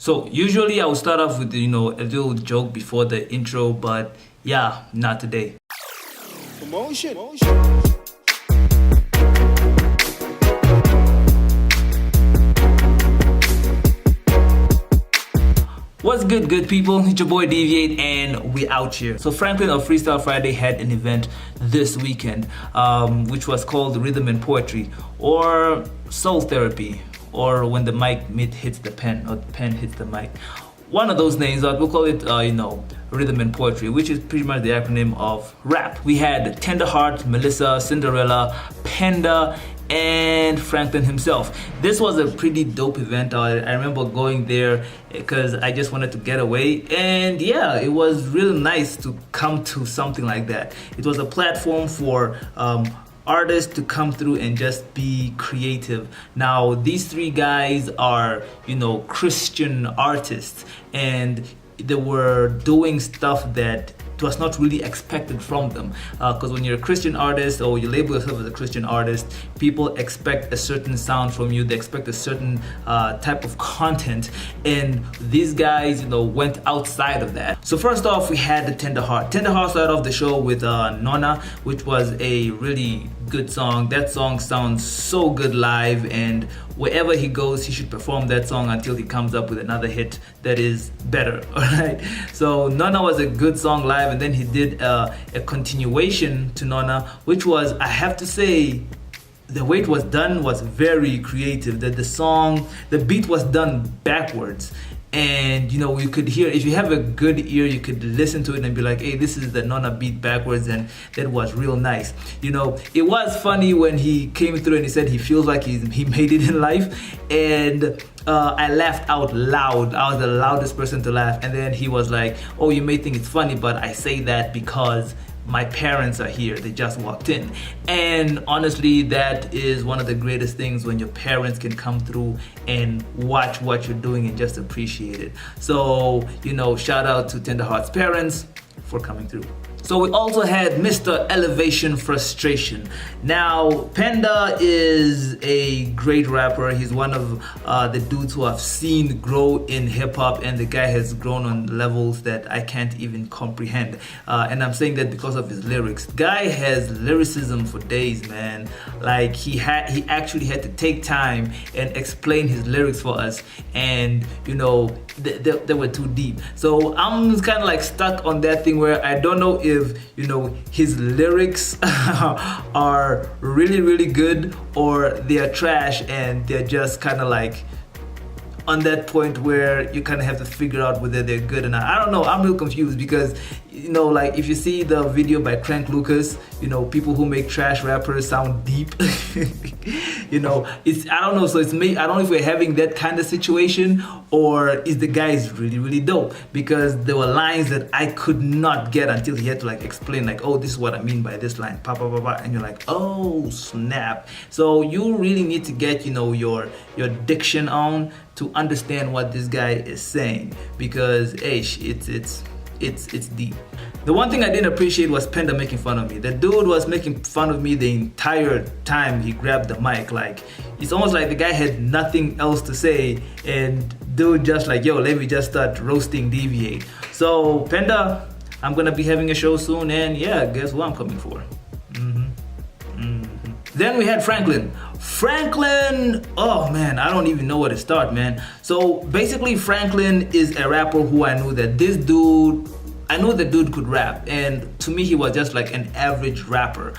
So usually I would start off with, a little joke before the intro, but yeah, not today. Promotion. What's good people? It's your boy Deviate and we out here. So Franklin of Freestyle Friday had an event this weekend, which was called Rhythm and Poetry, or Soul Therapy, or when the mic hits the pen, or the pen hits the mic. One of those names, we'll call it, Rhythm and Poetry, which is pretty much the acronym of rap. We had Tenderheart, Melissa, Cinderella, Panda, and Franklin himself. This was a pretty dope event. I remember going there because I just wanted to get away, and yeah, it was really nice to come to something like that. It was a platform for artists to come through and just be creative. Now these three guys are, Christian artists, and they were doing stuff that was not really expected from them, because when you're a Christian artist, or you label yourself as a Christian artist, people expect a certain sound from you. They expect a certain type of content, and these guys went outside of that. So first off, we had the Tenderheart started off the show with Nona, which was a really good song. That song sounds so good live, and wherever he goes, he should perform that song until he comes up with another hit that is better. All right, so Nona was a good song live, and then he did a continuation to Nona, which was, I have to say, the way it was done was very creative. That the beat was done backwards, and you could hear, if you have a good ear, you could listen to it and be like, hey, this is the Nona beat backwards, and that was real nice. It was funny when he came through and he said he feels like he made it in life, and I laughed out loud. I was the loudest person to laugh, and then he was like, oh, you may think it's funny, but I say that because my parents are here, they just walked in. And honestly, that is one of the greatest things, when your parents can come through and watch what you're doing and just appreciate it. So, shout out to Tenderheart's parents for coming through. So we also had Mr. Elevation Frustration. Now, Panda is a great rapper. He's one of the dudes who I've seen grow in hip hop, and the guy has grown on levels that I can't even comprehend. And I'm saying that because of his lyrics. Guy has lyricism for days, man. Like he actually had to take time and explain his lyrics for us, and they were too deep. So I'm kind of like stuck on that thing where I don't know if his lyrics are really good, or they are trash and they're just kind of like on that point where you kind of have to figure out whether they're good or not. I don't know, I'm real confused, because like if you see the video by Crank Lucas, people who make trash rappers sound deep. It's, I don't know, so it's me, I don't know if we're having that kind of situation, or is the guy is really dope, because there were lines that I could not get until he had to like explain, like, oh, this is what I mean by this line, and you're like, oh snap. So you really need to get your diction on to understand what this guy is saying, because it's deep. The one thing I didn't appreciate was Panda making fun of me. The dude was making fun of me the entire time he grabbed the mic. Like, it's almost like the guy had nothing else to say, and dude just like, yo, let me just start roasting Deviate. So Panda, I'm gonna be having a show soon, and yeah, guess what I'm coming for. Then we had Franklin, oh man, I don't even know where to start, man. So basically, Franklin is a rapper who I knew that I know the dude could rap, and to me he was just like an average rapper.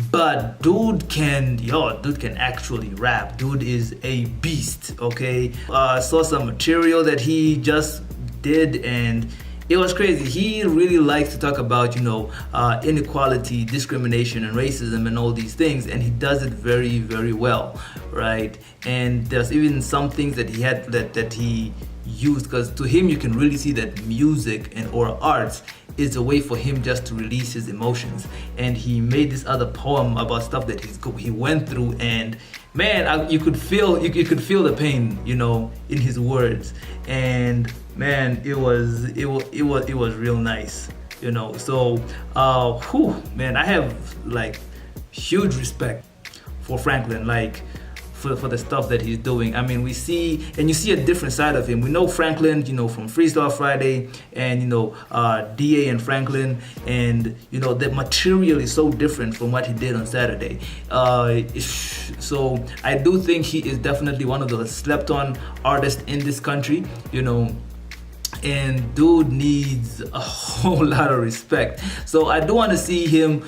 But dude can actually rap. Dude is a beast, okay? Saw some material that he just did, and it was crazy. He really likes to talk about, inequality, discrimination, and racism, and all these things, and he does it very, very well, right? And there's even some things that he had that he used, because to him you can really see that music or arts is a way for him just to release his emotions. And he made this other poem about stuff that he went through, and man, you could feel the pain, in his words. And man, it was real nice, So, man, I have like huge respect for Franklin. Like, for the stuff that he's doing. I mean, you see a different side of him. We know Franklin, from Freestyle Friday, and Dee'A and Franklin, and the material is so different from what he did on Saturday. So I do think he is definitely one of the slept on artists in this country, and dude needs a whole lot of respect. So I do want to see him,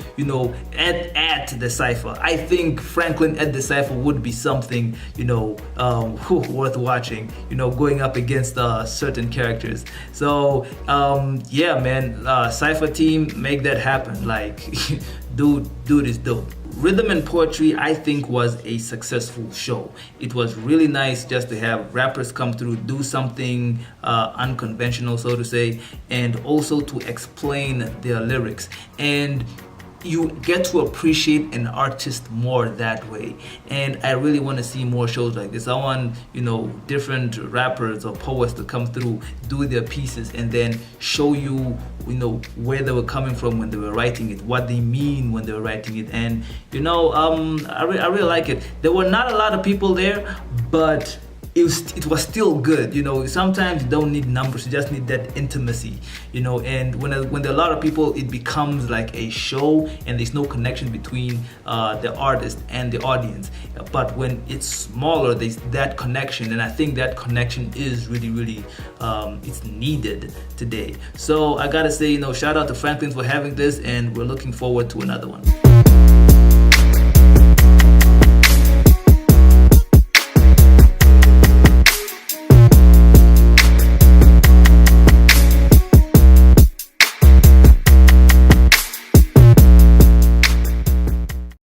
at the Cypher. I think Franklin at the Cypher would be something, worth watching, going up against certain characters. So yeah, man, Cypher team, make that happen. Like, dude is dope. Rhythm and Poetry, I think, was a successful show. It was really nice just to have rappers come through, do something unconventional, so to say, and also to explain their lyrics. And you get to appreciate an artist more that way. And I really want to see more shows like this. I want, different rappers or poets to come through, do their pieces, and then show you, where they were coming from when they were writing it, what they mean when they were writing it. And, I really like it. There were not a lot of people there, but it was still good. Sometimes you don't need numbers, you just need that intimacy, and when there are a lot of people, it becomes like a show and there's no connection between the artist and the audience. But when it's smaller, there's that connection, and I think that connection is really it's needed today. So I gotta say, shout out to Franklin for having this, and we're looking forward to another one.